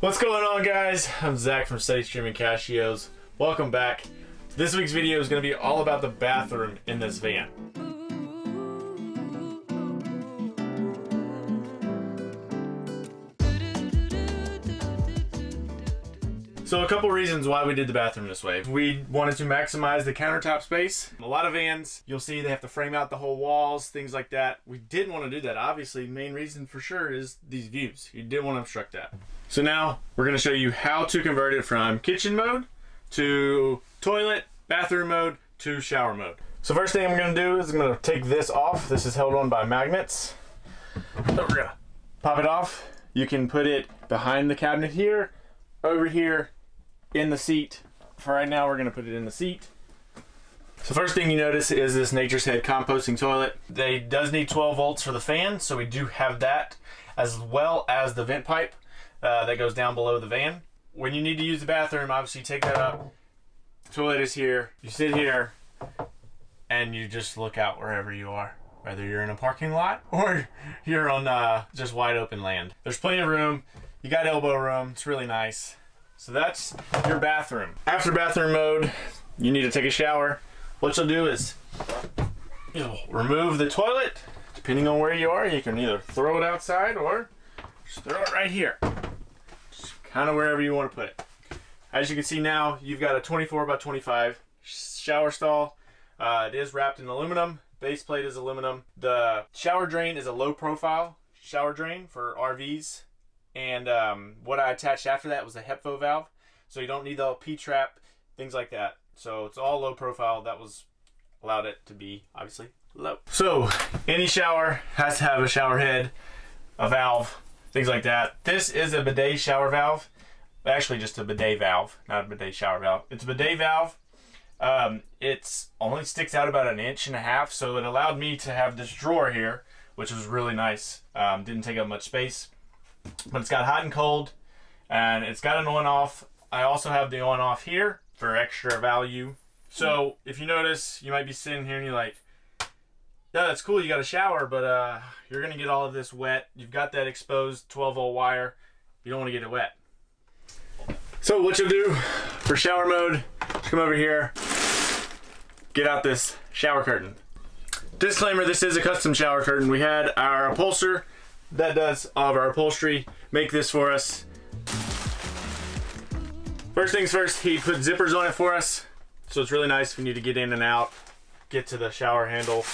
What's going on, guys? I'm Zach from SteadyStreaminCashios. Welcome back. This week's video is going to be all about the bathroom in this van. So a couple reasons why we did the bathroom this way. We wanted to maximize the countertop space. A lot of vans, you'll see they have to frame out the whole walls, things like that. We didn't want to do that. Obviously, main reason for sure is these views. You didn't want to obstruct that. So now we're going to show you how to convert it from kitchen mode to toilet, bathroom mode to shower mode. So first thing I'm going to do is I'm going to take this off. This is held on by magnets. So we're going to pop it off. You can put it behind the cabinet here, over here, in the seat. For right now, we're going to put it in the seat. So first thing you notice is this Nature's Head composting toilet. They does need 12 volts for the fan, so we do have that, as well as the vent pipe that goes down below the van. When you need to use the bathroom, obviously you take that up. The toilet is here. You sit here, and you just look out wherever you are, whether you're in a parking lot or you're on just wide open land. There's plenty of room. You got elbow room. It's really nice. So that's your bathroom. After bathroom mode, you need to take a shower. What you'll do is you'll remove the toilet. Depending on where you are, you can either throw it outside or just throw it right here. Just kind of wherever you want to put it. As you can see now, you've got a 24 by 25 shower stall. It is wrapped in aluminum. Base plate is aluminum. The shower drain is a low profile shower drain for RVs. And what I attached after that was a HEPFO valve. So you don't need the P-trap, things like that. So it's all low profile. That was allowed it to be, obviously, low. So any shower has to have a shower head, a valve, things like that. This is a bidet shower valve. Actually, just a bidet valve, not a bidet shower valve. It's a bidet valve. It's only sticks out about 1.5 inches, so it allowed me to have this drawer here, which was really nice. Didn't take up much space. But it's got hot and cold, and it's got an on-off. I also have the on-off here for extra value. So if you notice, you might be sitting here and you're like, yeah, that's cool, you got a shower, but you're gonna get all of this wet. You've got that exposed 12-volt wire. You don't want to get it wet. So what you'll do for shower mode, come over here, get out this shower curtain. Disclaimer, this is a custom shower curtain. We had our upholsterer that does all of our upholstery make this for us. First things first, he put zippers on it for us, so it's really nice if you need to get in and out, get to the shower handle,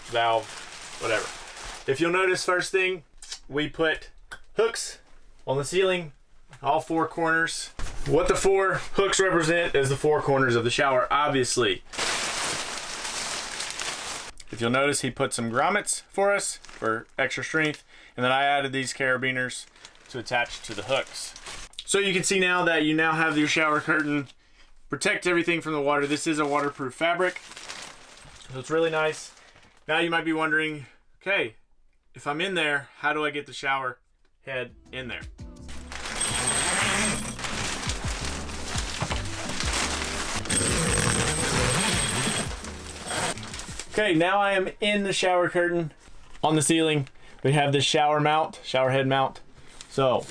valve, whatever. If you'll notice, first thing, we put hooks on the ceiling, all 4 corners. What the 4 hooks represent is the 4 corners of the shower, obviously. If you'll notice, he put some grommets for us for extra strength, and then I added these carabiners to attach to the hooks. So you can see now that you now have your shower curtain, protect everything from the water. This is a waterproof fabric, so it's really nice. Now you might be wondering, okay, if I'm in there, how do I get the shower head in there? Okay, now I am in the shower curtain. On the ceiling, we have this shower mount, shower head mount. So,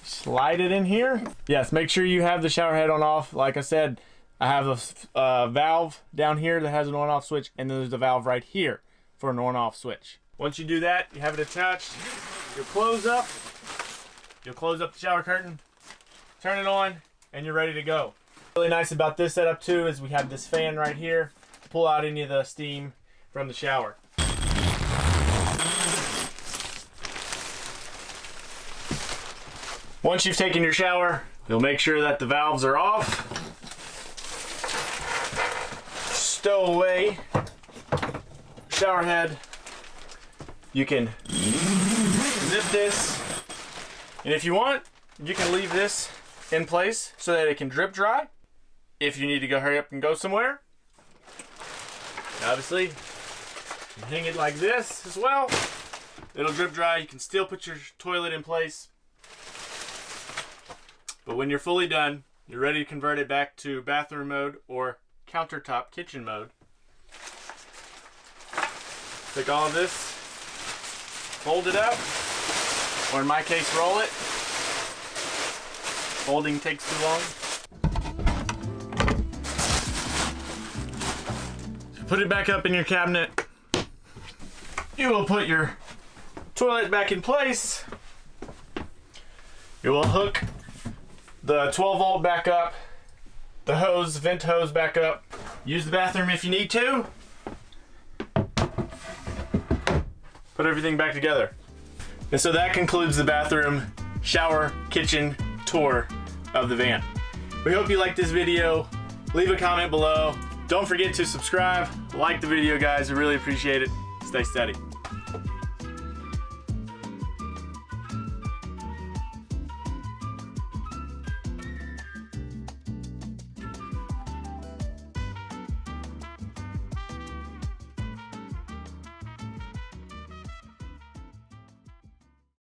slide it in here. Yes, make sure you have the shower head on off. Like I said, I have a valve down here that has an on-off switch, and then there's a valve right here for an on-off switch. Once you do that, you have it attached. You'll close up the shower curtain, turn it on, and you're ready to go. Really nice about this setup too is we have this fan right here to pull out any of the steam from the shower. Once you've taken your shower, you'll make sure that the valves are off. Stow away shower head. You can zip this, and if you want, you can leave this in place so that it can drip dry if you need to go hurry up and go somewhere. Obviously, you hang it like this as well. It'll drip dry. You can still put your toilet in place. But when you're fully done, you're ready to convert it back to bathroom mode or countertop kitchen mode. Take all of this, fold it up, or in my case, roll it, Folding takes too long. Put it back up in your cabinet. You will put your toilet back in place. You will hook the 12 volt back up, the hose, vent hose back up. Use the bathroom if you need to. Put everything back together. And so that concludes the bathroom, shower, kitchen tour of the van. We hope you liked this video. Leave a comment below. Don't forget to subscribe, like the video, guys. We really appreciate it. Stay steady.